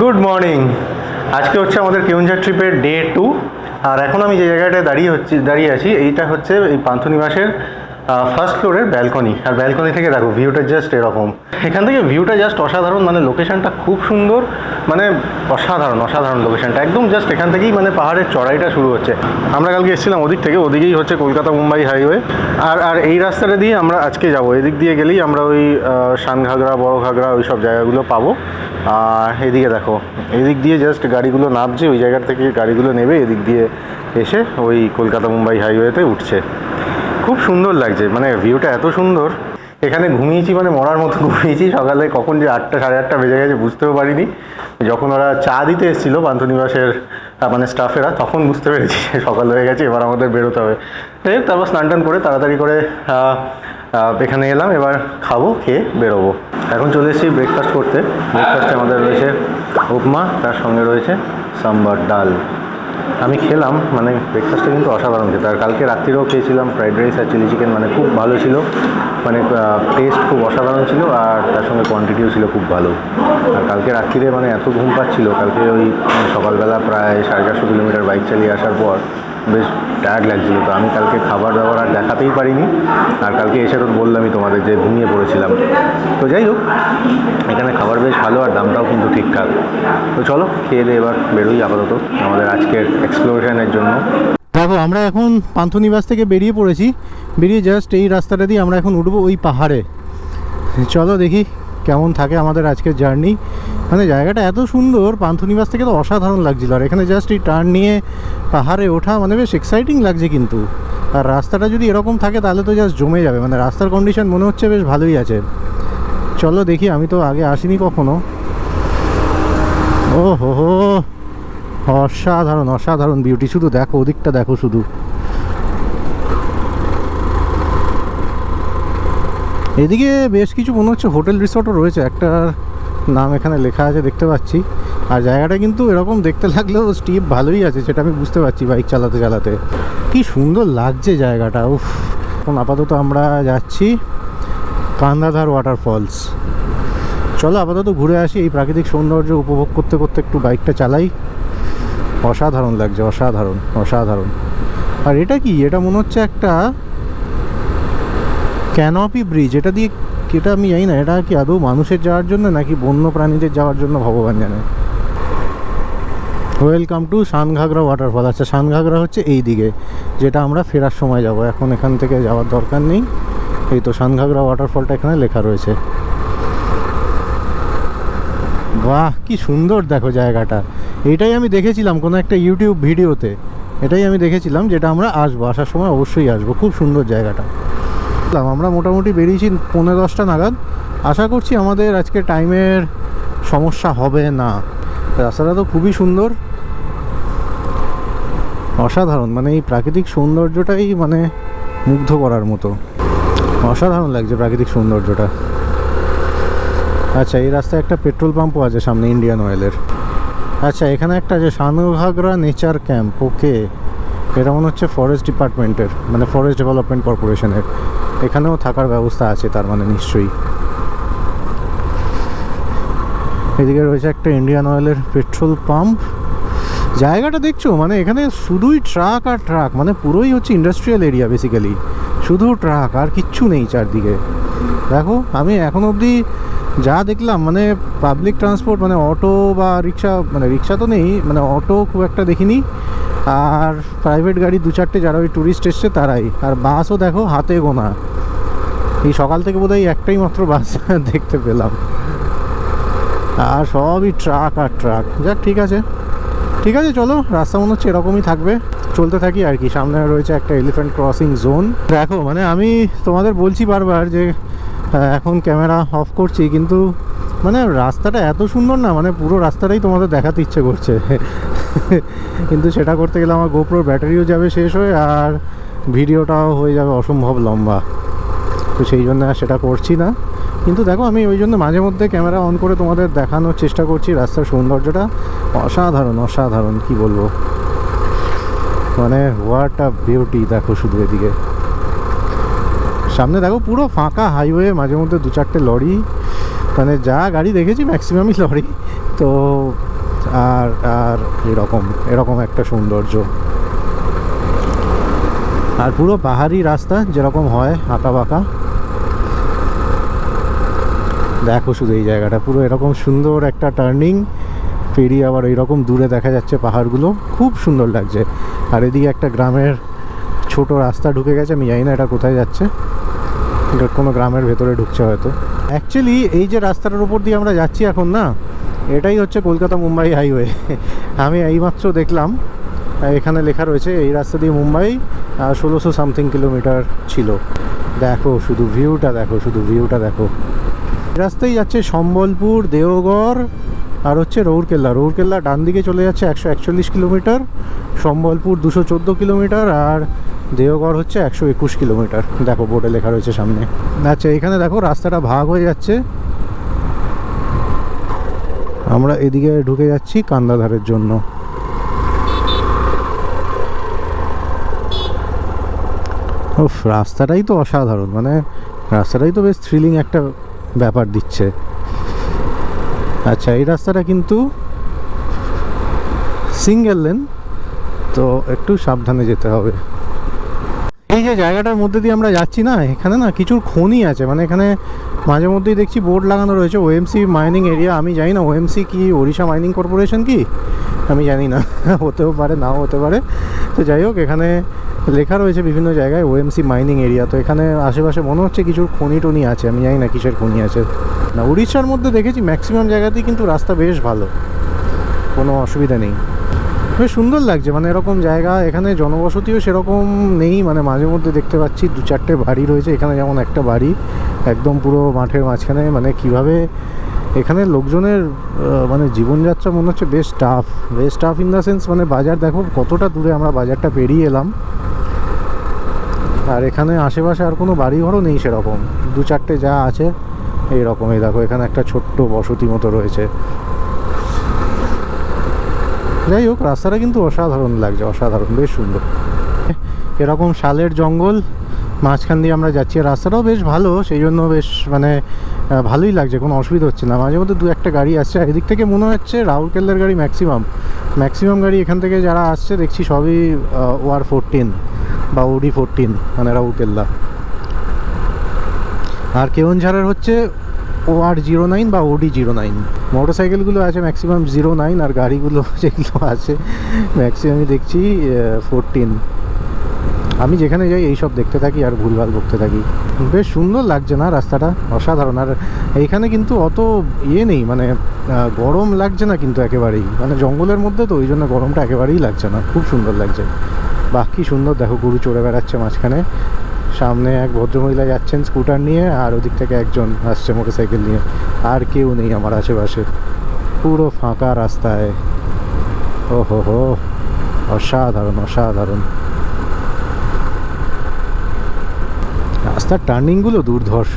Good morning. আজকে হচ্ছে আমাদের কেউনঝাড় ট্রিপের ডে 2। আর এখন আমি যে জায়গাটায় দাঁড়িয়ে আছি এইটা হচ্ছে এই পান্থনিবাসের ফার্স্ট ফ্লোরের ব্যালকনি। আর ব্যালকনি থেকে দেখো ভিউটা জাস্ট এরকম। এখান থেকে ভিউটা জাস্ট অসাধারণ, মানে লোকেশনটা খুব সুন্দর, মানে অসাধারণ লোকেশনটা একদম জাস্ট এখান থেকেই মানে পাহাড়ের চড়াইটা শুরু হচ্ছে। আমরা কালকে এসেছিলাম ওদিক থেকে, ওদিকেই হচ্ছে কলকাতা মুম্বাই হাইওয়ে। আর এই রাস্তাটা দিয়ে আমরা আজকে যাব। এদিক দিয়ে গেলেই আমরা ওই শানঘাগরা, বড় ঘাগরা ওই সব জায়গাগুলো পাবো। আর এদিকে দেখো, এদিক দিয়ে জাস্ট গাড়িগুলো নামছে, ওই জায়গার থেকে গাড়িগুলো নেবে এদিক দিয়ে এসে ওই কলকাতা মুম্বাই হাইওয়েতে উঠছে। খুব সুন্দর লাগছে, মানে ভিউটা এত সুন্দর। এখানে ঘুমিয়েছি মানে মরার মতো ঘুমিয়েছি। সকালে কখন যে 8টা সাড়ে 8টা বেজে গেছে বুঝতেও পারিনি। যখন ওরা চা দিতে এসেছিলো পান্থনিবাসের মানে স্টাফেরা, তখন বুঝতে পেরেছি সকাল হয়ে গেছে, এবার আমাদের বেরোতে হবে। যাই হোক, তারপর স্নান টান করে তাড়াতাড়ি করে এখানে এলাম, এবার খাবো, খেয়ে বেরোবো। এখন চলে এসেছি ব্রেকফাস্ট করতে। ব্রেকফাস্টে আমাদের রয়েছে উপমা, তার সঙ্গে রয়েছে সাম্বার ডাল। আমি খেলাম, মানে ব্রেকফাস্টটা কিন্তু অসাধারণ খেতে। আর কালকে রাত্রিরেও খেয়েছিলাম ফ্রাইড রাইস আর চিলি চিকেন, মানে খুব ভালো ছিল, মানে টেস্ট খুব অসাধারণ ছিল, আর তার সঙ্গে কোয়ান্টিটিও ছিল খুব ভালো। আর কালকে রাত্রিরে মানে এত ঘুম পাচ্ছিল, কালকে ওই সকালবেলা প্রায় 450 কিলোমিটার বাইক চালিয়ে আসার পর বেশ টায়ার্ড লাগছিলো। তো আমি কালকে খাবার দাবার আর দেখাতেই পারিনি। আর কালকে এসে তো বললামই তোমাদের যে ঘুমিয়ে পড়েছিলাম। তো যাই হোক, এখানে খাবার বেশ ভালো আর দামটাও কিন্তু ঠিকঠাক। তো চলো খেয়ে দিয়ে এবার বেরোই আপাতত আমাদের আজকের এক্সপ্লোরেশনের জন্য। দেখো, আমরা এখন পান্থনিবাস থেকে বেরিয়ে পড়েছি। বেরিয়ে জাস্ট এই রাস্তাটা দিয়ে আমরা এখন উঠবো ওই পাহাড়ে। চলো দেখি কেমন থাকে আমাদের আজকের জার্নি। মানে জায়গাটা এত সুন্দর, পান্থনিবাস থেকে তো অসাধারণ লাগছিল। আর এখানে জাস্ট এই টার্ন নিয়ে পাহাড়ে ওঠা মানে বেশ এক্সাইটিং লাগছে কিন্তু। আর রাস্তাটা যদি এরকম থাকে তাহলে তো জাস্ট জমে যাবে, মানে রাস্তার কন্ডিশন মনে হচ্ছে বেশ ভালোই আছে। চলো দেখি, আমি তো আগে আসিনি কখনো। ও হো হো, অসাধারণ বিউটি। শুধু দেখো ওদিকটা, দেখো শুধু। এদিকে বেশ কিছু মনে হচ্ছে হোটেল রিসর্টও রয়েছে, একটা নাম এখানে লেখা আছে দেখতে পাচ্ছি। আর জায়গাটা কিন্তু এরকম দেখতে লাগলেও স্টিপ ভালোই আছে, সেটা আমি বুঝতে পারছি বাইক চালাতে চালাতে। কি সুন্দর লাগছে জায়গাটা। উফ। এখন আপাতত আমরা যাচ্ছি কান্দাধার ওয়াটারফলস। চলো আপাতত ঘুরে আসি, এই প্রাকৃতিক সৌন্দর্য উপভোগ করতে করতে একটু বাইকটা চালাই। অসাধারণ লাগছে, অসাধারণ। আর এটা কি, এটা মনে হচ্ছে একটা ক্যানপি ব্রিজ। এটা দিয়ে, এটা আমি জানি না এটা কি আদৌ মানুষের যাওয়ার জন্য নাকি বন্য প্রাণীদের যাওয়ার জন্য, ভগবান জানে। Welcome to Sanaghagara waterfall. আচ্ছা, শানঘাগরা হচ্ছে এই দিকে, যেটা আমরা ফেরার সময় যাব। এখন এখান থেকে যাওয়ার দরকার নেই। এই তো শানঘাগরা ওয়াটারফলটা এখানে লেখা রয়েছে। বাহ, কি সুন্দর দেখো জায়গাটা। এটাই আমি দেখেছিলাম কোনো একটা ইউটিউব ভিডিওতে, এটাই আমি দেখেছিলাম, যেটা আমরা আসবো, আসার সময় অবশ্যই আসবো। খুব সুন্দর জায়গাটা। আমরা মোটামুটি বেরিয়েছি 9:30 নাগাদ। আশা করছি আমাদের আজকে টাইমের সমস্যা হবে না। রাস্তাটা তো খুবই সুন্দর, অসাধারণ। মানে এই প্রাকৃতিক সৌন্দর্যটাই মানে মুগ্ধ করার মতো। অসাধারণ লাগছে প্রাকৃতিক সৌন্দর্যটা। আচ্ছা, এই রাস্তায় একটা পেট্রোল পাম্পও আছে সামনে, ইন্ডিয়ান অয়েলের। আচ্ছা, এখানে একটা আছে শানঘাগরা নেচার ক্যাম্প। ওকে, এটা মনে হচ্ছে ফরেস্ট ডিপার্টমেন্টের, মানে ফরেস্ট ডেভেলপমেন্ট কর্পোরেশনের। এখানেও থাকার ব্যবস্থা আছে তার মানে নিশ্চয়ই। এদিকে রয়েছে একটা ইন্ডিয়ান অয়েলের পেট্রোল পাম্প। জায়গাটা দেখছো, মানে এখানে শুধুই ট্রাক আর ট্রাক, মানে পুরোই হচ্ছে ইন্ডাস্ট্রিয়াল এরিয়া বেসিক্যালি। শুধু ট্রাক আর কিচ্ছু নেই চারদিকে। দেখো, আমি এখন অবধি যা দেখলাম, মানে পাবলিক ট্রান্সপোর্ট মানে অটো বা রিক্সা, মানে রিক্সা তো নেই, মানে অটো খুব একটা দেখিনি। আর প্রাইভেট গাড়ি 2-4টে যারা ওই ট্যুরিস্ট এসছে তারাই। আর বাসও দেখো হাতে গোনা। এই সকাল থেকে বোধহয় একটাই মাত্র বাস দেখতে পেলাম, আর সবই ট্রাক আর ট্রাক। যাক, ঠিক আছে, চলো। রাস্তা মনে হচ্ছে এরকমই থাকবে, চলতে থাকি আর কি। সামনে রয়েছে একটা এলিফ্যান্ট ক্রসিং জোন। দেখো, মানে আমি তোমাদের বলছি বারবার যে এখন ক্যামেরা অফ করছি, কিন্তু মানে রাস্তাটা এত সুন্দর না, মানে পুরো রাস্তাটাই তোমাদের দেখাতে ইচ্ছে করছে। কিন্তু সেটা করতে গেলে আমার গোপ্রোর ব্যাটারিও যাবে শেষ হয়ে, আর ভিডিওটাও হয়ে যাবে অসম্ভব লম্বা। তো সেই জন্য আর সেটা করছি না। কিন্তু দেখো, আমি ওই জন্য মাঝে মধ্যে ক্যামেরা অন করে তোমাদের দেখানোর চেষ্টা করছি রাস্তার সৌন্দর্যটা। অসাধারণ কি বলবো, মানে হোয়াট আ বিউটি। দেখো শুধু এদিকে সামনে দেখো, পুরো ফাঁকা হাইওয়ে, মাঝে মধ্যে 2-4টে লরি, মানে যা গাড়ি দেখেছি ম্যাক্সিমামই লরি। তো আর আর এরকম এরকম একটা সৌন্দর্য, আর পুরো পাহাড়ি রাস্তা যেরকম হয় আঁকা বাঁকা। দেখো শুধু এই জায়গাটা পুরো এরকম সুন্দর একটা টার্নিং পেরিয়ে আবার এইরকম দূরে দেখা যাচ্ছে পাহাড়গুলো, খুব সুন্দর লাগছে। আর এদিকে একটা গ্রামের ছোট রাস্তা ঢুকে গেছে, আমি জানি না এটা কোথায় যাচ্ছে, এটা কোনো গ্রামের ভেতরে ঢুকছে হয়তো। অ্যাকচুয়ালি এই যে রাস্তাটার উপর দিয়ে আমরা যাচ্ছি এখন না, এটাই হচ্ছে কলকাতা মুম্বাই হাইওয়ে। আমি এইমাত্র দেখলাম এখানে লেখা রয়েছে এই রাস্তা দিয়ে মুম্বাই 1600 সামথিং কিলোমিটার ছিল। দেখো শুধু ভিউটা, দেখো শুধু ভিউটা দেখো। রাস্তায় যাচ্ছে সম্বলপুর, দেওঘর আর হচ্ছে রৌরকেল্লা। রৌরকেল্লা ডান দিকে চলে যাচ্ছে 141 কিলোমিটার, সম্বলপুর 214 কিলোমিটার, আর দেওঘর হচ্ছে 121 কিলোমিটার। দেখো বোর্ডে লেখা রয়েছে সামনে। আচ্ছা এখানে দেখো রাস্তাটা ভাগ হয়ে যাচ্ছে, আমরা এদিকে ঢুকে যাচ্ছি কান্দাধারের জন্য। ওফ, রাস্তাটাই তো অসাধারণ, মানে রাস্তাটাই তো বেশ থ্রিলিং একটা ব্যাপার দিচ্ছে। আচ্ছা এই রাস্তাটা কিন্তু সিঙ্গেল লেন, তো একটু সাবধানে যেতে হবে। এই যে জায়গাটার মধ্যে দিয়ে আমরা যাচ্ছি না, এখানে না কিছু খনি আছে, মানে এখানে মাঝে মধ্যেই দেখছি বোর্ড লাগানো রয়েছে ওএমসি মাইনিং এরিয়া। আমি জানি না ওএমসি কি, ওড়িশা মাইনিং কর্পোরেশন কি, আমি জানি না, হতেও পারে নাও হতে পারে। তো যাই হোক এখানে লেখা রয়েছে বিভিন্ন জায়গায় ওএমসি মাইনিং এরিয়া। তো এখানে আশেপাশে মনে হচ্ছে কিছু খনি টনি আছে, আমি জানি না কিসের খনি আছে। না উড়িষ্যার মধ্যে দেখেছি ম্যাক্সিমাম জায়গাতেই কিন্তু রাস্তা বেশ ভালো, কোনো অসুবিধা নেই, বেশ সুন্দর লাগছে। মানে এরকম জায়গা, এখানে জনবসতিও সেরকম নেই, মানে মাঝে মধ্যে দেখতে পাচ্ছি 2-4টে বাড়ি রয়েছে। এখানে যেমন একটা বাড়ি একদম পুরো মাঠের মাঝখানে, মানে কিভাবে এখানে লোকজনের মানে জীবনযাত্রা মনে হচ্ছে বেশ টাফ, বেশ টাফ ইন দ্য সেন্স মানে বাজার দেখো কতটা দূরে আমরা বাজারটা পেরিয়ে এলাম, আর এখানে আশেপাশে আর কোনো বাড়িঘরও নেই সেরকম, 2-4টে যা আছে এইরকম। এই দেখো এখানে একটা ছোট্ট বসতি মতো রয়েছে। যাই হোক রাস্তাটা কিন্তু অসাধারণ লাগছে, অসাধারণ, বেশ সুন্দর। এরকম শালের জঙ্গল মাঝখান দিয়ে আমরা যাচ্ছি, রাস্তাটাও বেশ ভালো, সেই জন্য বেশ মানে ভালোই লাগছে, কোনো অসুবিধা হচ্ছে না। মাঝে মধ্যে 2-1টা গাড়ি আসছে, এদিক থেকে মনে হচ্ছে রাউরকেল্লার গাড়ি ম্যাক্সিমাম গাড়ি এখান থেকে যারা আসছে দেখছি সবই OR14 বা OD14, মানে রাউরকেল্লা। আর কেওনঝাড়ের হচ্ছে OR09 বা OD09। মোটরসাইকেলগুলো আছে ম্যাক্সিমাম 09, আর গাড়িগুলো যেগুলো আছে ম্যাক্সিমামই দেখছি 14। আমি যেখানে যাই এইসব দেখতে থাকি আর ভুলভাল বকতে থাকি। বেশ সুন্দর লাগছে না রাস্তাটা, অসাধারণ। আর এইখানে কিন্তু অত ইয়ে নেই, মানে গরম লাগছে না কিন্তু একেবারেই, মানে জঙ্গলের মধ্যে তো ওই জন্য গরমটা একেবারেই লাগছে না, খুব সুন্দর লাগছে। বাকি সুন্দর, দেখো গরু চড়ে বেড়াচ্ছে মাঝখানে, সামনে এক ভদ্রমহিলা যাচ্ছেন স্কুটার নিয়ে, আর ওদিক থেকে একজন আসছে মোটরসাইকেল নিয়ে, আর কেউ নেই আমার আশেপাশে, পুরো ফাঁকা রাস্তায়। ও হো, অসাধারণ অসাধারণ। রাস্তার টার্নিংগুলো দুর্ধর্ষ,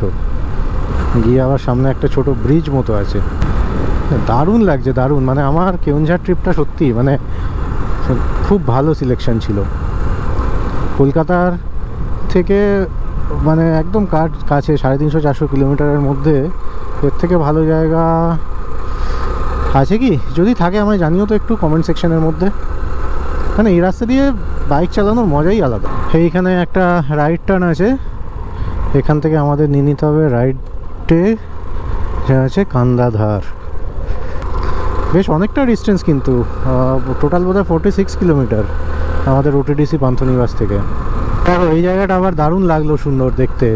গিয়ে আবার সামনে একটা ছোট ব্রিজ মতো আছে, দারুণ লাগছে, দারুণ। মানে আমার কেওনঝাড় ট্রিপটা সত্যি মানে খুব ভালো সিলেকশন ছিল। কলকাতার থেকে মানে একদম কাছে, 350-400 কিলোমিটারের মধ্যে এর থেকে ভালো জায়গা আছে কি? যদি থাকে আমায় জানিও তো একটু কমেন্ট সেকশনের মধ্যে। মানে এই রাস্তা দিয়ে বাইক চালানোর মজাই আলাদা। এইখানে একটা রাইট টার্ন আছে, এখান থেকে আমাদের নিয়ে নিতে হবে রাইটে, যা আছে কান্দাধার। বেশ অনেকটা ডিস্টেন্স কিন্তু, টোটাল বোধহয় 46 কিলোমিটার আমাদের OTDC পান্থনিবাস থেকে। দেখো এই জায়গাটা আবার দারুণ লাগলো, সুন্দর দেখতে,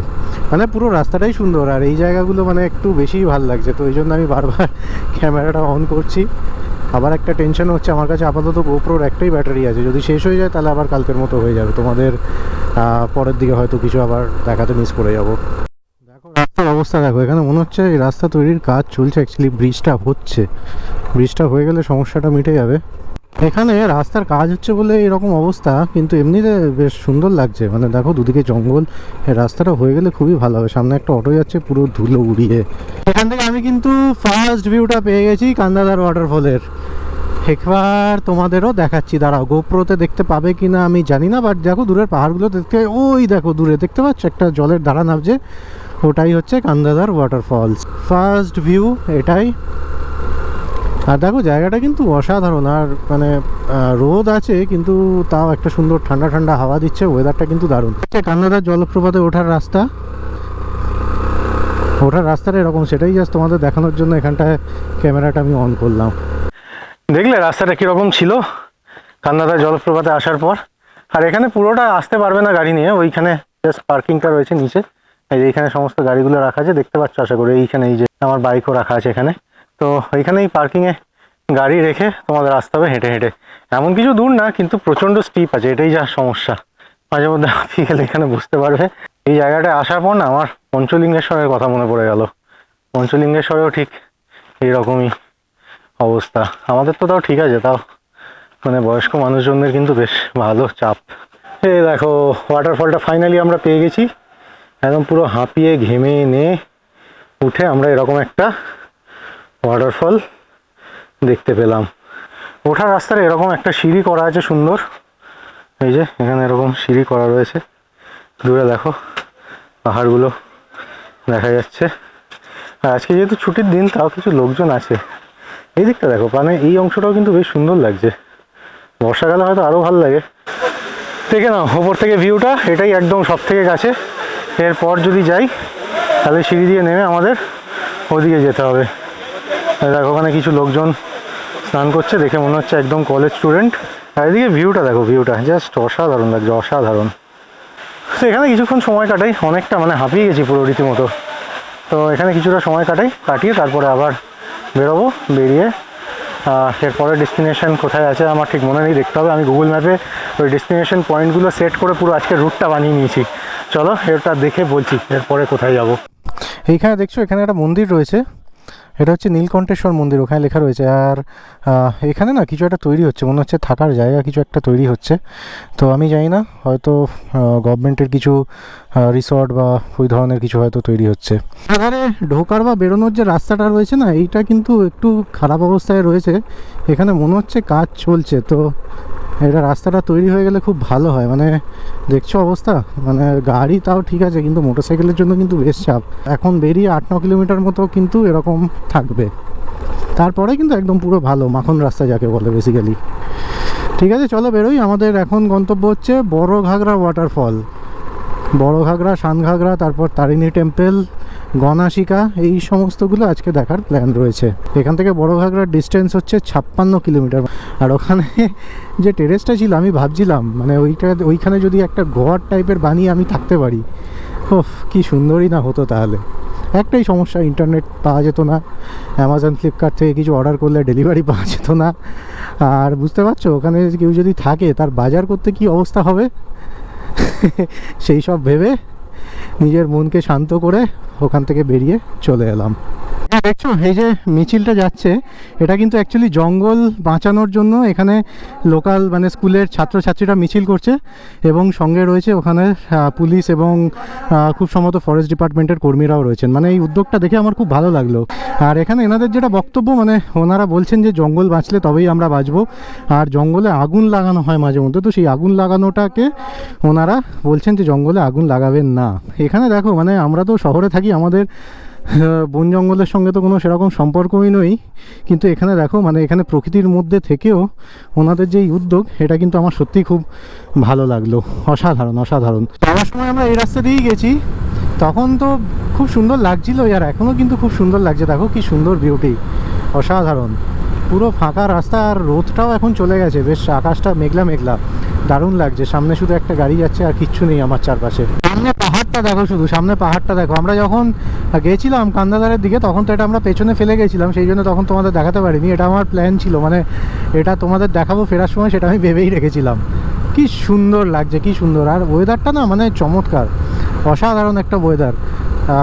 মানে পুরো রাস্তাটাই সুন্দর। আর এই জায়গাগুলো মানে একটু বেশিই ভালো লাগছে, তো ওই জন্য আমি বারবার ক্যামেরাটা অন করছি। আবার একটা টেনশন হচ্ছে, আমার কাছে আপাতত GoProর একটাই ব্যাটারি আছে, যদি শেষ হয়ে যায় তাহলে আবার কালকের মতো হয়ে যাবে, তোমাদের পরের দিকে হয়তো কিছু আবার দেখাতে মিস করে যাব। দেখো রাস্তার অবস্থা দেখো, এখানে মনে হচ্ছে এই রাস্তা তৈরির কাজ চলছে, অ্যাকচুয়ালি ব্রিজটা হয়ে গেলে সমস্যাটা মিটে যাবে। এখানে রাস্তার কাজ হচ্ছে বলে এরকম অবস্থা, কিন্তু এমনিতে বেশ সুন্দর লাগছে। মানে দেখো দুদিকে জঙ্গল, এই রাস্তাটা হয়ে গেলে খুবই ভালো হবে। সামনে একটা অটো যাচ্ছে পুরো ধুলো উড়িয়ে। এখান থেকে আমি কিন্তু ফার্স্ট ভিউটা পেয়ে গেছি কান্দাধার ওয়াটারফলের। একবার তোমাদেরও দেখাচ্ছি, দাঁড়াও, গোপ্রোতে দেখতে পাবে কি না আমি জানি না, বাট দেখো দূরের পাহাড়গুলো দেখতে, ওই দেখো দূরে দেখতে পাচ্ছ একটা জলের ধারা নামছে, ওটাই হচ্ছে কান্দাধার ওয়াটারফলস। ফার্স্ট ভিউ এটাই, আর দেখো জায়গাটা কিন্তু অসাধারণ, আর মানে রোদ আছে কিন্তু তাও একটা সুন্দর ঠান্ডা ঠান্ডা হাওয়া দিচ্ছে, ওয়েদারটা কিন্তু দারুণ। কান্নাদার জলপ্রপাতে ওঠার রাস্তাটা এরকম, সেটাই জাস্ট তোমাদের দেখানোর জন্য এখানটায় ক্যামেরাটা আমি অন করলাম। দেখলে রাস্তাটা কীরকম ছিল কান্নাদার জলপ্রপাতে আসার পর। আর এখানে পুরোটা আসতে পারবে না গাড়ি নিয়ে, ওইখানে জাস্ট পার্কিংটা রয়েছে নিচে, এই যে এইখানে সমস্ত গাড়িগুলো রাখা আছে, দেখতে পাচ্ছ আশা করি। এইখানে এই যে আমার বাইকও রাখা আছে এখানে, তো এইখানেই পার্কিংয়ে গাড়ি রেখে তোমাদের আসতে হবে হেঁটে হেঁটে। এমন কিছু দূর না, কিন্তু প্রচণ্ড স্টিপ আছে, এটাই যা সমস্যা। মাঝে মধ্যে আপনি গেলে এখানে বুঝতে পারবে। এই জায়গাটায় আসার পর না আমার পঞ্চলিঙ্গেশ্বরের কথা মনে পড়ে গেল। পঞ্চলিঙ্গেশ্বরেও ঠিক এইরকমই অবস্থা। আমাদের তো তাও ঠিক আছে, তাও মানে বয়স্ক মানুষজনদের কিন্তু বেশ ভালো চাপ। এই দেখো ওয়াটারফলটা ফাইনালি আমরা পেয়ে গেছি। একদম পুরো হাঁপিয়ে ঘেমে নে উঠে আমরা এরকম একটা ওয়াটারফল দেখতে পেলাম। ওঠার রাস্তায় এরকম একটা সিঁড়ি করা আছে সুন্দর, এই যে এখানে এরকম সিঁড়ি করা রয়েছে। দূরে দেখো পাহাড়গুলো দেখা যাচ্ছে। আর আজকে যেহেতু ছুটির দিন, তাও কিছু লোকজন আছে। এই দিকটা দেখো, মানে এই অংশটাও কিন্তু বেশ সুন্দর লাগছে। বর্ষাকালে হয়তো আরও ভালো লাগে। দেখে নাও ওপর থেকে ভিউটা, এটাই একদম সব থেকে কাছে। এরপর যদি যাই তাহলে সিঁড়ি দিয়ে নেমে আমাদের ওদিকে যেতে হবে। দেখো ওখানে কিছু লোকজন স্নান করছে, দেখে মনে হচ্ছে একদম কলেজ স্টুডেন্ট। আর এদিকে ভিউটা দেখো, ভিউটা জাস্ট অসাধারণ লাগছে, অসাধারণ। তো এখানে কিছুক্ষণ সময় কাটাই, অনেকটা মানে হাঁপিয়ে গেছি পুরো রীতিমতো। তো এখানে কিছুটা সময় কাটিয়ে তারপরে আবার বেরোবো। বেরিয়ে এরপরে ডেস্টিনেশন কোথায় আছে আমার ঠিক মনে নেই, দেখতে হবে। আমি গুগল ম্যাপে ওই ডেস্টিনেশন পয়েন্টগুলো সেট করে পুরো আজকের রুটটা বানিয়ে নিয়েছি। চলো এটা দেখে বলছি এরপরে কোথায় যাব। এইখানে দেখছো এখানে একটা মন্দির রয়েছে, এটা হচ্ছে নীলকণ্ঠেশ্বর মন্দির, ওখানে লেখা রয়েছে। আর এখানে না কিছু একটা তৈরি হচ্ছে, মনে হচ্ছে থাকার জায়গা কিছু একটা তৈরি হচ্ছে। তো আমি জানি না, হয়তো গভর্নমেন্টের কিছু রিসর্ট বা ওই ধরনের কিছু হয়তো তৈরি হচ্ছে। এখানে ঢোকার বা বেরোনোর যে রাস্তাটা রয়েছে না, এইটা কিন্তু একটু খারাপ অবস্থায় রয়েছে। এখানে মনে হচ্ছে কাজ চলছে, তো এটা রাস্তাটা তৈরি হয়ে গেলে খুব ভালো হয়। মানে দেখছো অবস্থা, মানে গাড়ি তাও ঠিক আছে, কিন্তু মোটরসাইকেলের জন্য কিন্তু বেশ চাপ। এখন বেরিয়ে 8-9 কিলোমিটার মতো কিন্তু এরকম থাকবে, তারপরে কিন্তু একদম পুরো ভালো মাখন রাস্তা যাকে বলে বেসিক্যালি। ঠিক আছে, চলো বেরোই। আমাদের এখন গন্তব্য হচ্ছে বড় ঘাগরা ওয়াটারফল, বড় ঘাগরা, সানঘাগরা, তারপর তারিণী টেম্পল, গণাশিকা, এই সমস্তগুলো আজকে দেখার প্ল্যান রয়েছে। এখান থেকে বড় ঘাগরার ডিস্টেন্স হচ্ছে 56 কিলোমিটার। আর ওখানে যে টেরেসটা ছিল, আমি ভাবছিলাম মানে ওইখানে যদি একটা ঘর টাইপের বানিয়ে আমি থাকতে পারি, ওহ কি সুন্দরই না হতো। তাহলে একটাই সমস্যা, ইন্টারনেট পাওয়া যেত না, অ্যামাজন ফ্লিপকার্ট থেকে কিছু অর্ডার করলে ডেলিভারি পাওয়া যেত না। আর বুঝতে পারছো ওখানে কেউ যদি থাকে তার বাজার করতে কি অবস্থা হবে, সেই সব ভেবে নিজের মনকে শান্ত করে ওখান থেকে বেরিয়ে চলে এলাম। দেখছো এই যে মিছিলটা যাচ্ছে, এটা কিন্তু অ্যাকচুয়ালি জঙ্গল বাঁচানোর জন্য এখানে লোকাল মানে স্কুলের ছাত্রছাত্রীরা মিছিল করছে, এবং সঙ্গে রয়েছে ওখানে পুলিশ এবং খুব সম্ভবত ফরেস্ট ডিপার্টমেন্টের কর্মীরাও রয়েছেন। মানে এই উদ্যোগটা দেখে আমার খুব ভালো লাগলো। আর এখানে এনাদের যেটা বক্তব্য, মানে ওনারা বলছেন যে জঙ্গল বাঁচলে তবেই আমরা বাঁচবো, আর জঙ্গলে আগুন লাগানো হয় মাঝে মধ্যে, তো সেই আগুন লাগানোটাকে ওনারা বলছেন যে জঙ্গলে আগুন লাগাবেন না। এখানে দেখো মানে আমরা তো শহরে থাকি, আমাদের বন জঙ্গলের সঙ্গে তো কোনো সেরকম সম্পর্কই নই, কিন্তু এখানে দেখো মানে এখানে প্রকৃতির মধ্যে থেকেও ওনাদের যে উদ্যোগ, এটা কিন্তু আমার সত্যিই খুব ভালো লাগলো। অসাধারণ অসাধারণ। যাওয়ার সময় আমরা এই রাস্তা দিয়েই গেছি, তখন তো খুব সুন্দর লাগছিল, আর এখনও কিন্তু খুব সুন্দর লাগছে। দেখো কি সুন্দর বিউটি, অসাধারণ। পুরো ফাঁকা রাস্তা, আর রোদটাও এখন চলে গেছে, বেশ আকাশটা মেঘলা মেঘলা, দারুণ লাগছে। সামনে শুধু একটা গাড়ি যাচ্ছে, আর কিচ্ছু নেই আমার চারপাশে। সামনে পাহাড়টা দেখো, শুধু সামনে পাহাড়টা দেখো। আমরা যখন গেছিলাম কান্দাদারের দিকে, তখন তো এটা আমরা পেছনে ফেলে গেছিলাম, সেই জন্য তখন তোমাদের দেখাতে পারিনি। এটা আমার প্ল্যান ছিল, মানে এটা তোমাদের দেখাবো ফেরার সময়, সেটা আমি ভেবেই রেখেছিলাম। কি সুন্দর লাগছে, কি সুন্দর। আর ওয়েদারটা না মানে চমৎকার, অসাধারণ একটা ওয়েদার।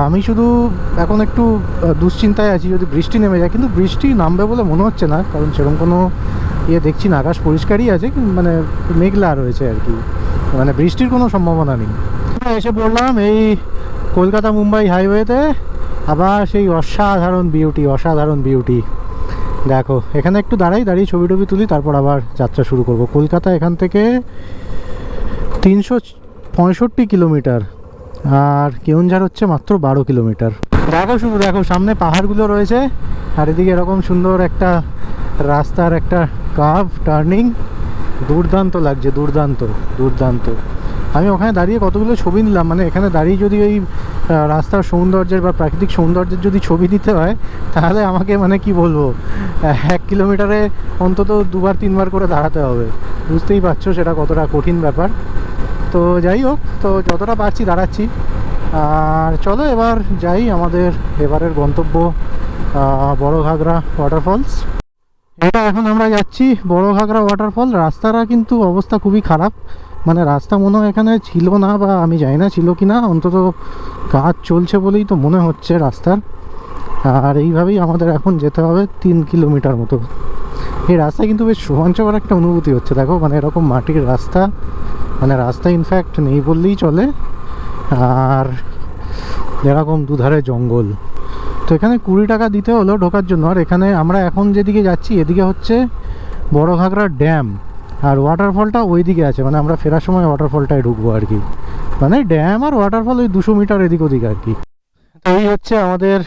আমি শুধু এখন একটু দুশ্চিন্তায় আছি যদি বৃষ্টি নেমে যায়, কিন্তু বৃষ্টি নামবে বলে মনে হচ্ছে না, কারণ সেরকম কোনো দেখছি না, আকাশ পরিষ্কারই আছে, মানে মেঘলা রয়েছে আর কি, মানে বৃষ্টির কোনো সম্ভাবনা নেই। এসে পড়লাম এই কলকাতা মুম্বাই হাইওয়েতে, আবার সেই অসাধারণ বিউটি, অসাধারণ বিউটি। দেখো এখানে একটু দাঁড়িয়ে ছবি টবি তুলি, তারপর আবার যাত্রা শুরু করব। কলকাতা এখান থেকে 365 কিলোমিটার, আর কেওনঝাড় হচ্ছে মাত্র 12 কিলোমিটার। দেখো শুধু দেখো, সামনে পাহাড়গুলো রয়েছে আর এদিকে এরকম সুন্দর একটা রাস্তার একটা কার্ভ টার্নিং, দুর্দান্ত লাগছে, দুর্দান্ত দুর্দান্ত। আমি ওখানে দাঁড়িয়ে কতগুলো ছবি নিলাম, মানে এখানে দাঁড়িয়ে যদি ওই রাস্তার সৌন্দর্যের বা প্রাকৃতিক সৌন্দর্যের যদি ছবি দিতে হয় তাহলে আমাকে মানে কি বলবো 1 কিলোমিটারে অন্তত 2-3 বার করে দাঁড়াতে হবে। বুঝতেই পারছো সেটা কতটা কঠিন ব্যাপার। তো যাই হোক, তো যতটা পারছি দাঁড়াচ্ছি। আর চলো এবার যাই আমাদের এবারের গন্তব্য বড় ঘাগরা ওয়াটারফলস। এটা এখন আমরা যাচ্ছি বড় ঘাগরা ওয়াটারফল। রাস্তাটা কিন্তু অবস্থা খুবই খারাপ, মানে রাস্তা মনে হয় এখানে ছিল না, বা আমি জানি না ছিল কি না, অন্তত কাজ চলছে বলেই তো মনে হচ্ছে রাস্তার। আর এইভাবেই আমাদের এখন যেতে হবে 3 কিলোমিটার মতো। এই রাস্তায় কিন্তু বেশ রোমাঞ্চকর একটা অনুভূতি হচ্ছে, দেখো মানে এরকম মাটির রাস্তা, মানে রাস্তা ইনফ্যাক্ট নেই বললেই চলে, আর এরকম দুধারে জঙ্গল। তো এখানে 20 টাকা দিতে হলো ঢোকার জন্য। আর এখানে আমরা এখন যেদিকে যাচ্ছি এদিকে হচ্ছে বড় ঘাগরা ড্যাম, আর ওয়াটারফলটা ওই দিকে আছে, মানে আমরা ফেরার সময় ওয়াটারফলটায় ঢুকবো আর কি। মানে ড্যাম আর ওয়াটারফল ওই 200 মিটার এদিক ওদিক আর কি। তো এই হচ্ছে আমাদের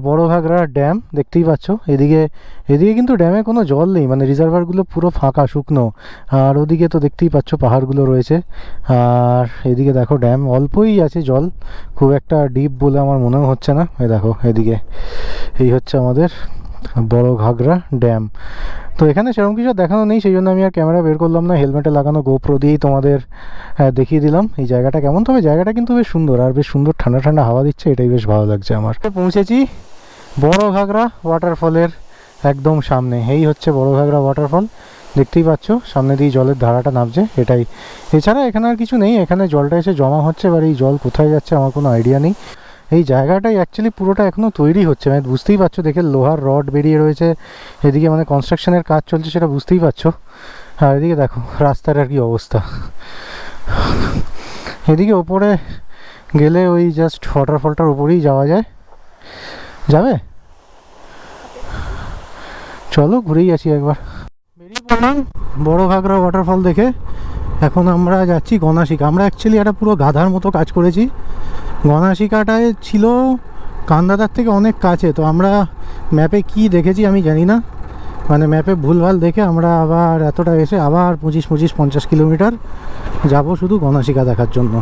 বড় ঘাগরা ড্যাম, দেখতেই পাচ্ছ। এদিকে কিন্তু ড্যামে কোনো জল নেই, মানে রিজার্ভারগুলো পুরো ফাঁকা শুকনো। আর ওদিকে তো দেখতেই পাচ্ছ পাহাড়গুলো রয়েছে। আর এদিকে দেখো ড্যাম অল্পই আছে জল, খুব একটা ডিপ বলে আমার মনেও হচ্ছে না। এই দেখো এদিকে, এই হচ্ছে আমাদের বড় ঘাগরা ড্যাম। তো এখানে সেরকম কিছু দেখানো নেই, সেই জন্য আমি আর ক্যামেরা বের করলাম না, হেলমেটে লাগানো গোপ্রো দিয়েই তোমাদের দেখিয়ে দিলাম এই জায়গাটা কেমন। তবে জায়গাটা কিন্তু বেশ সুন্দর, আর বেশ সুন্দর ঠান্ডা ঠান্ডা হাওয়া দিচ্ছে, এটাই বেশ ভালো লাগছে আমার। পৌঁছেছি বড় ঘাগরা ওয়াটারফলের একদম সামনে। এই হচ্ছে বড় ঘাগরা ওয়াটারফল, দেখতেই পাচ্ছ সামনে দিয়ে জলের ধারাটা নামছে, এটাই। এছাড়া এখানে আর কিছু নেই, এখানে জলটা এসে জমা হচ্ছে, এবার এই জল কোথায় যাচ্ছে আমার কোনো আইডিয়া নেই। এই জায়গাটাই অ্যাকচুয়ালি পুরোটা এখনও তৈরি হচ্ছে, মানে বুঝতেই পারছো দেখে লোহার রড বেরিয়ে রয়েছে এদিকে, মানে কনস্ট্রাকশনের কাজ চলছে সেটা বুঝতেই পারছো। আর এদিকে দেখো রাস্তার আর কি অবস্থা। এদিকে ওপরে গেলে ওই জাস্ট ওয়াটারফলটার উপরেই যাওয়া যায়, যাবে? চলো ঘুরেই আসি একবার। বেরিয়ে পড়লাম বড় ঘাগরা ওয়াটারফল দেখে। এখন আমরা যাচ্ছি গণাশিকা। আমরা অ্যাকচুয়ালি একটা পুরো গাধার মতো কাজ করেছি। গণাশিকাটায় ছিল কান্দাদার থেকে অনেক কাছে, তো আমরা ম্যাপে কি দেখেছি আমি জানি না, মানে ম্যাপে ভুলভাল দেখে আমরা আবার এতটা এসে আবার 25-50 কিলোমিটার যাব শুধু গণাশিকা দেখার জন্য।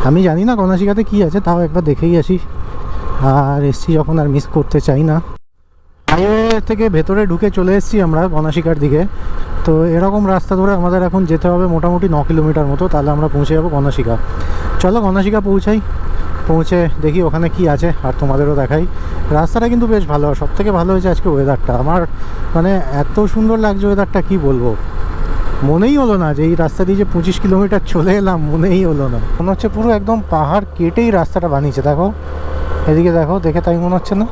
আমি জানি না গণাশিকাতে কি আছে, তাও একবার দেখেই আসি। আর এসছি যখন আর মিস করতে চাই না। হাইওয়ে থেকে ভেতরে ঢুকে চলে এসেছি আমরা গণাশিকার দিকে। তো এরকম রাস্তা ধরে আমাদের এখন যেতে হবে মোটামুটি 9 কিলোমিটার মতো, তাহলে আমরা পৌঁছে যাবো গণাশিকা। চলো গণাশিকা পৌঁছাই, পৌঁছে দেখি ওখানে কি আছে আর তোমাদেরও দেখাই। রাস্তাটা কিন্তু বেশ ভালো, সব থেকে ভালো হয়েছে আজকে ওয়েদারটা। আমার মানে এত সুন্দর লাগছে ওয়েদারটা, কি বলবো। মনেই হলো না যে এই রাস্তা দিয়ে যে 25 কিলোমিটার চলে এলাম, মনেই হলো না। মনে হচ্ছে পুরো একদম পাহাড় কেটেই রাস্তাটা বানিয়েছে। দেখো এদিকে দেখো, দেখে তাই মনে হচ্ছে না?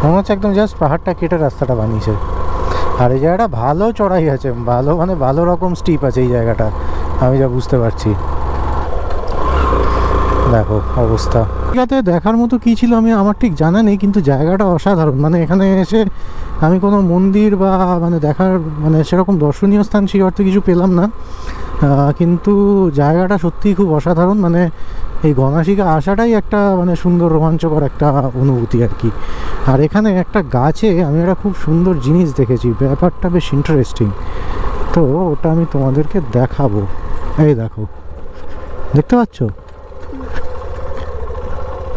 মনে হচ্ছে একদম জাস্ট পাহাড়টা কেটে রাস্তাটা বানিয়েছে। আর এই জায়গাটা ভালো চড়াই আছে, ভালো মানে ভালো রকম স্টিপ আছে এই জায়গাটা, আমি যা বুঝতে পারছি। দেখো অবস্থা। জায়গাতে দেখার মতো কী ছিল আমার ঠিক জানা নেই, কিন্তু জায়গাটা অসাধারণ। মানে এখানে এসে আমি কোনো মন্দির বা মানে দেখার মানে সেরকম দর্শনীয় স্থান সেই অর্থে কিছু পেলাম না, কিন্তু জায়গাটা সত্যিই খুব অসাধারণ। মানে এই গণাশিকা আসাটাই একটা মানে সুন্দর রোমাঞ্চকর একটা অনুভূতি আর কি। আর এখানে একটা গাছে আমি একটা খুব সুন্দর জিনিস দেখেছি, ব্যাপারটা বেশ ইন্টারেস্টিং। তো ওটা আমি তোমাদেরকে দেখাবো। এই দেখো, দেখতে পাচ্ছ?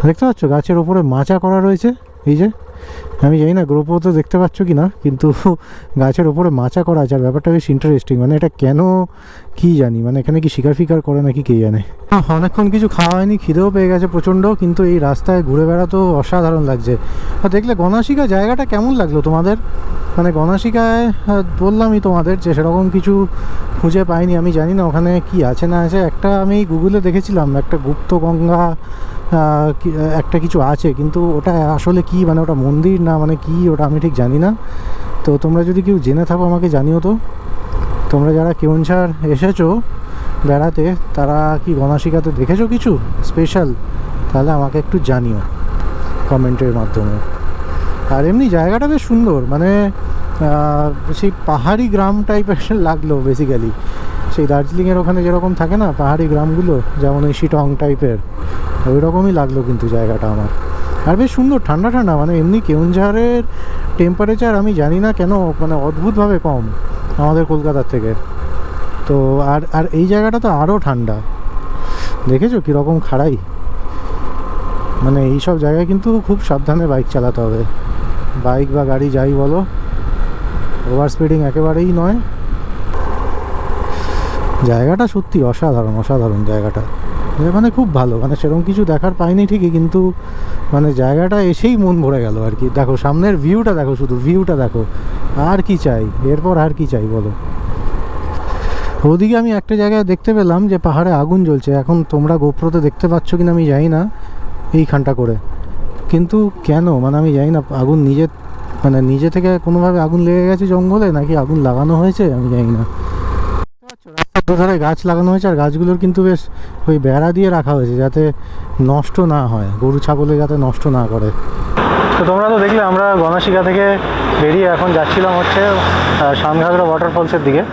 দেখতে পাচ্ছ গাছের ওপরে মাচা করা রয়েছে। এই যে আমি জানি না গ্রুপও দেখতে পাচ্ছ কি না, কিন্তু গাছের ওপরে মাচা করা আছে। আর ব্যাপারটা বেশ ইন্টারেস্টিং, মানে এটা কেন কি জানি, মানে এখানে কি শিকার ফিকার করে নাকি কে জানে। অনেকক্ষণ কিছু খাওয়া হয়নি, খিদেও পেয়ে গেছে প্রচণ্ড, কিন্তু এই রাস্তায় ঘুরে বেড়াতেও অসাধারণ লাগছে। আর দেখলে গণাশিকা জায়গাটা কেমন লাগলো তোমাদের? মানে গণাশিকায় বললামই তোমাদের যে সেরকম কিছু খুঁজে পাইনি। আমি জানি না ওখানে কি আছে না আছে। একটা আমি গুগলে দেখেছিলাম একটা গুপ্ত গঙ্গা একটা কিছু আছে, কিন্তু ওটা আসলে কি, মানে ওটা মন্দির না মানে কি ওটা আমি ঠিক জানি না। তো তোমরা যদি কেউ জেনে থাকো আমাকে জানিও তো। তোমরা যারা কেওনঝাড় এসেছো বেড়াতে, তারা কি গণাশিকাতে দেখেছো কিছু স্পেশাল? তাহলে আমাকে একটু জানিও কমেন্টের মাধ্যমে। আর এমনি জায়গাটা বেশ সুন্দর, মানে সেই পাহাড়ি গ্রাম টাইপের লাগলো বেসিক্যালি। সেই দার্জিলিংয়ের ওখানে যেরকম থাকে না পাহাড়ি গ্রামগুলো, যেমন ওই শিটং টাইপের, ওই রকমই লাগলো কিন্তু জায়গাটা আমার। আর বেশ সুন্দর, ঠান্ডা ঠান্ডা, মানে এমনি কেওনঝাড়ের টেম্পারেচার আমি জানি না কেন মানে অদ্ভুতভাবে কম আমাদের কলকাতার থেকে। তো আর আর এই জায়গাটা তো আরও ঠান্ডা, দেখেছো কীরকম খাড়াই। মানে এই সব জায়গায় কিন্তু খুব সাবধানে বাইক চালাতে হবে, বাইক বা গাড়ি যাই বলো, ওভার স্পিডিং একেবারেই নয়। জায়গাটা সত্যি অসাধারণ, অসাধারণ জায়গাটা, মানে খুব ভালো, মানে সেরকম কিছু দেখার পাইনি ঠিকই, কিন্তু মানে জায়গাটা এসেই মন ভরে গেল আর কি। দেখো সামনের ভিউটা দেখো, শুধু ভিউটা দেখো, আর কি চাই এরপর, আর কি চাই বলো। ওদিকে আমি একটা জায়গায় দেখতে পেলাম যে পাহাড়ে আগুন জ্বলছে, এখন তোমরা গোপ্রোতে দেখতে পাচ্ছ কিনা আমি জানি না এইখানটা করে, কিন্তু কেন মানে আমি জানি না, আগুন নিজে থেকে কোনোভাবে আগুন লেগে গেছে জঙ্গলে, নাকি আগুন লাগানো হয়েছে আমি জানি না। রাস্তার দুধারে গাছ লাগানো হয়েছে, আর গাছগুলোর কিন্তু বেশ ওই বেড়া দিয়ে রাখা হয়েছে যাতে নষ্ট না হয়, গরু ছাগলে যাতে নষ্ট না করে। তো তোমরা তো দেখলে আমরা গণাশিকা থেকে বেরিয়ে এখন যাচ্ছিলাম হচ্ছে সানঘাগরা ওয়াটারফলসের দিকে।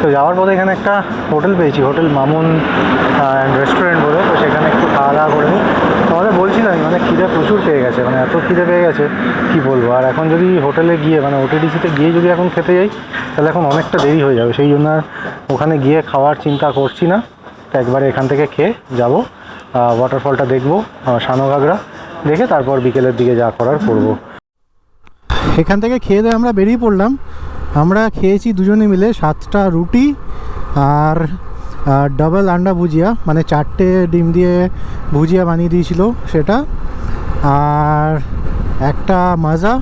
তো যাওয়ার পথে এখানে একটা হোটেল পেয়েছি, হোটেল মামুন অ্যান্ড রেস্টুরেন্ট বলে, তো সেখানে একটু খাওয়া দাওয়া করে নিই। তোমাদের বলছিলাম মানে খিদে প্রচুর পেয়ে গেছে, মানে এত খিদে পেয়ে গেছে কি বলবো। আর এখন যদি হোটেলে গিয়ে মানে ওটিডিসিতে গিয়ে যদি এখন খেতে যাই তাহলে এখন অনেকটা দেরি হয়ে যাবে, সেই জন্য আর ওখানে গিয়ে খাওয়ার চিন্তা করছি না। তো একবারে এখান থেকে খেয়ে যাব, ওয়াটারফলটা দেখবো, সানঘাগরা দেখে তারপর বিকেলের দিকে যা করার করবো। এখান থেকে খেয়ে দিয়ে আমরা বেরিয়ে পড়লাম। আমরা খেয়েছি দুজনে মিলে 7টা রুটি আর ডাবল আন্ডা ভুজিয়া, মানে 4টে ডিম দিয়ে ভুজিয়া বানিয়ে দিয়েছিল সেটা, আর একটা মাজা,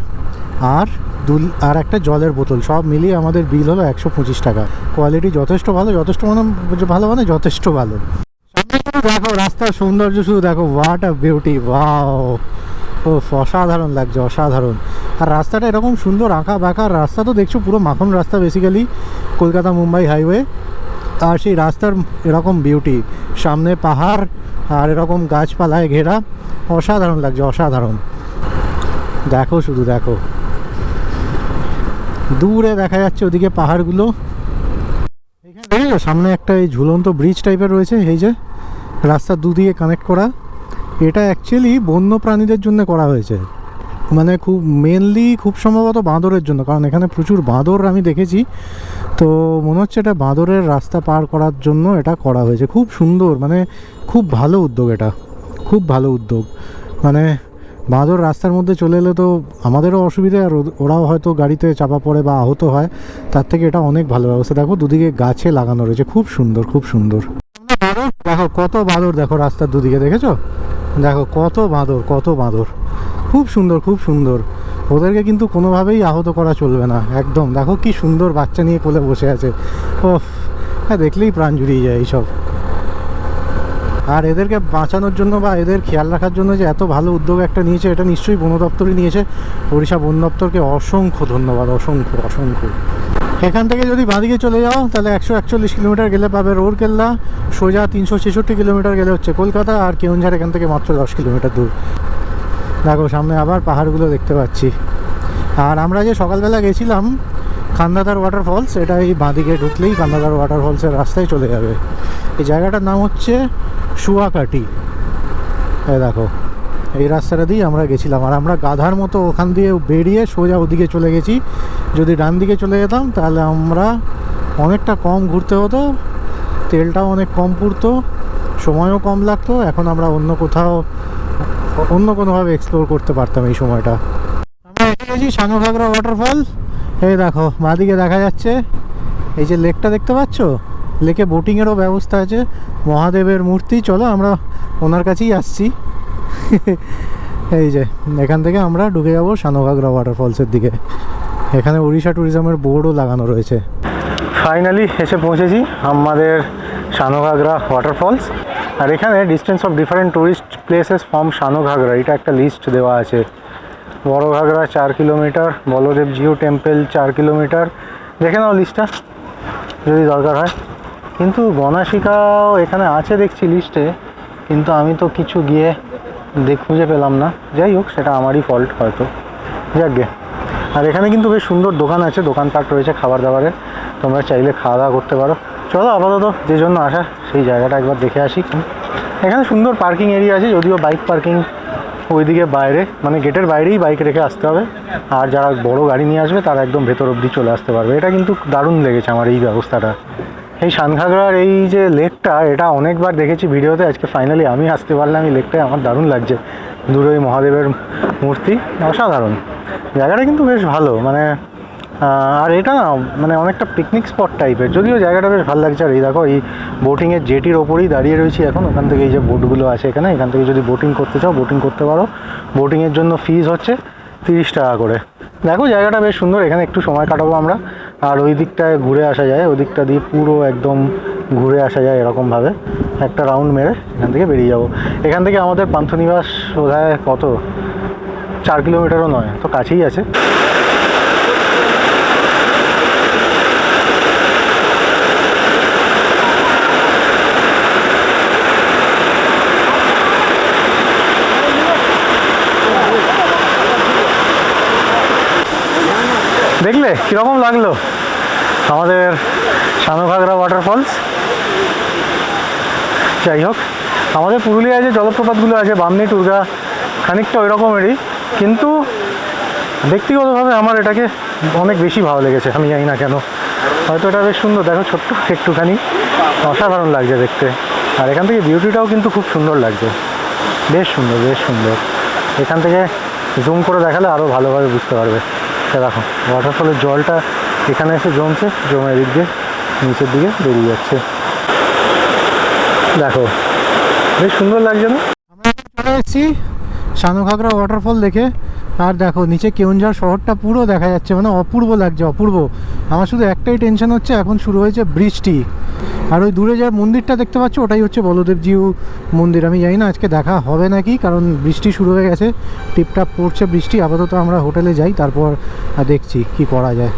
আর একটা জলের বোতল, সব মিলিয়ে আমাদের বিল হলো 125 টাকা। কোয়ালিটি যথেষ্ট ভালো, যথেষ্ট মানে যথেষ্ট ভালো। দেখো রাস্তার সৌন্দর্য শুধু দেখো, হোয়াট আ বিউটি, ওয়াও, ও অসাধারণ লাগছে, অসাধারণ। আর রাস্তাটা এরকম সুন্দর আঁকা বাঁকা রাস্তা, তো দেখছো পুরো মাখন রাস্তা বেসিক্যালি, কলকাতা মুম্বাই হাইওয়ে। আর সেই রাস্তার এরকম বিউটি, সামনে পাহাড় আর এরকম গাছপালায় ঘেরা, অসাধারণ লাগছে, অসাধারণ। দেখো শুধু দেখো, দূরে দেখা যাচ্ছে ওদিকে পাহাড়গুলো। এখানে সামনে একটা এই ঝুলন্ত ব্রিজ টাইপের রয়েছে, এই যে রাস্তার দুদিকে কানেক্ট করা। এটা অ্যাকচুয়ালি বন্য প্রাণীদের জন্য করা হয়েছে, মানে খুব সম্ভবত বাঁদরের জন্য, কারণ এখানে প্রচুর বাঁদর আমি দেখেছি। তো মনে হচ্ছে এটা বাঁদরের রাস্তা পার করার জন্য এটা করা হয়েছে। খুব সুন্দর, মানে খুব ভালো উদ্যোগ, এটা খুব ভালো উদ্যোগ। মানে বাঁদর রাস্তার মধ্যে চলে এলে তো আমাদেরও অসুবিধে, আর ওরাও হয়তো গাড়িতে চাপা পড়ে বা আহত হয়, তার থেকে এটা অনেক ভালো ব্যবস্থা। দেখো দুদিকে গাছে লাগানো রয়েছে, খুব সুন্দর, খুব সুন্দর। দেখো কত বাঁদর, দেখো রাস্তার দুদিকে দেখেছো, দেখো কত বাঁদর, কত বাঁদর, খুব সুন্দর, খুব সুন্দর। ওদেরকে কিন্তু কোনোভাবেই আহত করা চলবে না একদম। দেখো কি সুন্দর বাচ্চা নিয়ে কোলে বসে আছে, ও হ্যাঁ, দেখলেই প্রাণ জুড়িয়ে যায় এইসব। আর এদেরকে বাঁচানোর জন্য বা এদের খেয়াল রাখার জন্য যে এত ভালো উদ্যোগ একটা নিয়েছে, এটা নিশ্চয়ই বন দপ্তরই নিয়েছে। ওড়িশা বন দপ্তরকে অসংখ্য ধন্যবাদ, অসংখ্য অসংখ্য। এখান থেকে যদি বাঁদিকে চলে যাও তাহলে 141 কিলোমিটার গেলে পাবে রৌরকেল্লা, সোজা 366 কিলোমিটার গেলে হচ্ছে কলকাতা, আর কেওনঝাড় এখান থেকে মাত্র 10 কিলোমিটার দূর। দেখো সামনে আবার পাহাড়গুলো দেখতে পাচ্ছি। আর আমরা যে সকালবেলা গেছিলাম কান্দাদার ওয়াটারফলস, এটা এই বাঁদিকে ঢুকলেই কান্দাদার ওয়াটারফলসের রাস্তায় চলে যাবে। এই জায়গাটার নাম হচ্ছে শুয়াকাটি। এই দেখো এই রাস্তাটা দিয়ে আমরা গেছিলাম, আর আমরা গাধার মতো ওখান দিয়ে বেরিয়ে সোজা ওদিকে চলে গেছি। যদি ডান দিকে চলে যেতাম তাহলে আমরা অনেকটা কম ঘুরতে হতো, তেলটাও অনেক কম পুড়তো, সময়ও কম লাগতো। এখন আমরা অন্য কোনোভাবে এক্সপ্লোর করতে পারতাম এই সময়টা। আমরা এসে গেছি সানঘাগরা ওয়াটারফল। এই দেখো বাঁদিকে দেখা যাচ্ছে এই যে লেকটা দেখতে পাচ্ছ, লেকে বোটিংয়েরও ব্যবস্থা আছে, মহাদেবের মূর্তি। চলো আমরা ওনার কাছেই আসছি। এই যে এখান থেকে আমরা ঢুকে যাবো সানঘাগরা ওয়াটারফলসের দিকে। এখানে উড়িষ্যা ট্যুরিজমের বোর্ডও লাগানো রয়েছে। ফাইনালি এসে পৌঁছেছি আমাদের সানঘাগরা ওয়াটারফলস। আর এখানে distance of different tourist places from Sanaghagara, এটা একটা লিস্ট দেওয়া আছে। Bada Ghagara 4 kilometre, Baladev Jiu temple 4 kilometre, দেখে নাও লিস্টটা যদি দরকার হয়। কিন্তু গণাশিকাও এখানে আছে দেখছি লিস্টে, কিন্তু আমি তো কিছু গিয়ে খুঁজে পেলাম না। যাই হোক, সেটা আমারই ফল্ট হয়তো, যাকগে। আর এখানে কিন্তু বেশ সুন্দর দোকান আছে, দোকানপাট রয়েছে খাবার দাবারের, তোমরা চাইলে খাওয়া দাওয়া করতে পারো। চলো আপাতত যে জন্য আসা সেই জায়গাটা একবার দেখে আসি। এখানে সুন্দর পার্কিং এরিয়া আছে, যদিও বাইক পার্কিং ওইদিকে বাইরে, মানে গেটের বাইরেই বাইক রেখে আসতে হবে। আর যারা বড় গাড়ি নিয়ে আসবে তারা একদম ভেতর অবধি চলে আসতে পারবে। এটা কিন্তু দারুণ লেগেছে আমার এই ব্যবস্থাটা। এই সানঘাগরার এই যে লেকটা, এটা অনেকবার দেখেছি ভিডিওতে, আজকে ফাইনালি আমি আসতে পারলাম এই লেকটায়। আমার দারুণ লাগছে, দূরে ওই মহাদেবের মূর্তি, অসাধারণ জায়গাটা কিন্তু বেশ ভালো। মানে আর এটা না মানে অনেকটা পিকনিক স্পট টাইপের, যদিও জায়গাটা বেশ ভালো লাগছে। আর এই দেখো এই বোটিংয়ের জেটির ওপরেই দাঁড়িয়ে রয়েছি এখন। ওখান থেকে এই যে বোটগুলো আছে এখানে, এখান থেকে যদি বোটিং করতে চাও বোটিং করতে পারো। বোটিংয়ের জন্য ফিজ হচ্ছে 30 টাকা করে। দেখো জায়গাটা বেশ সুন্দর, এখানে একটু সময় কাটাবো আমরা। আর ওই দিকটায় ঘুরে আসা যায়, ওই দিকটা দিয়ে পুরো একদম ঘুরে আসা যায় এরকমভাবে। একটা রাউন্ড মেরে এখান থেকে বেরিয়ে যাবো। এখান থেকে আমাদের পান্থনিবাস বোধহয় কত 4 কিলোমিটারও নয়, তো কাছেই আছে। দেখলে কীরকম লাগলো আমাদের সানঘাগরা ওয়াটারফলস? যাই হোক, আমাদের পুরুলিয়ায় যে জলপ্রপাতগুলো আছে বামনি টুরগা খানিকটা ওই রকমেরই, কিন্তু ব্যক্তিগতভাবে আমার এটাকে অনেক বেশি ভালো লেগেছে। আমি জানি না কেন, হয়তো এটা বেশ সুন্দর। দেখো ছোট্ট একটুখানি, অসাধারণ লাগছে দেখতে। আর এখান থেকে বিউটিটাও কিন্তু খুব সুন্দর লাগছে, বেশ সুন্দর বেশ সুন্দর। এখান থেকে জুম করে দেখালে আরও ভালোভাবে বুঝতে পারবে। দেখো ওয়াটারফলের জলটা এখানে এসে জমছে, জমে এদিক দিয়ে নিচের দিকে বেরিয়ে যাচ্ছে। দেখো বেশ সুন্দর লাগছে না? আমরা চলে এসেছি সানঘাগরা ওয়াটারফল দেখে। আর দেখো নিচে কেওনঝাড় শহরটা পুরো দেখা যাচ্ছে, মানে অপূর্ব লাগছে, অপূর্ব। আমার শুধু একটাই টেনশন হচ্ছে, এখন শুরু হয়েছে বৃষ্টি। আর ওই দূরে যে মন্দিরটা দেখতে পাচ্ছ ওটাই হচ্ছে বলদেবজিউ মন্দির। আমি জানি না আজকে দেখা হবে নাকি, কারণ বৃষ্টি শুরু হয়ে গেছে, টিপটাপ পড়ছে বৃষ্টি। আপাতত আমরা হোটেলে যাই, তারপর দেখছি কি করা যায়।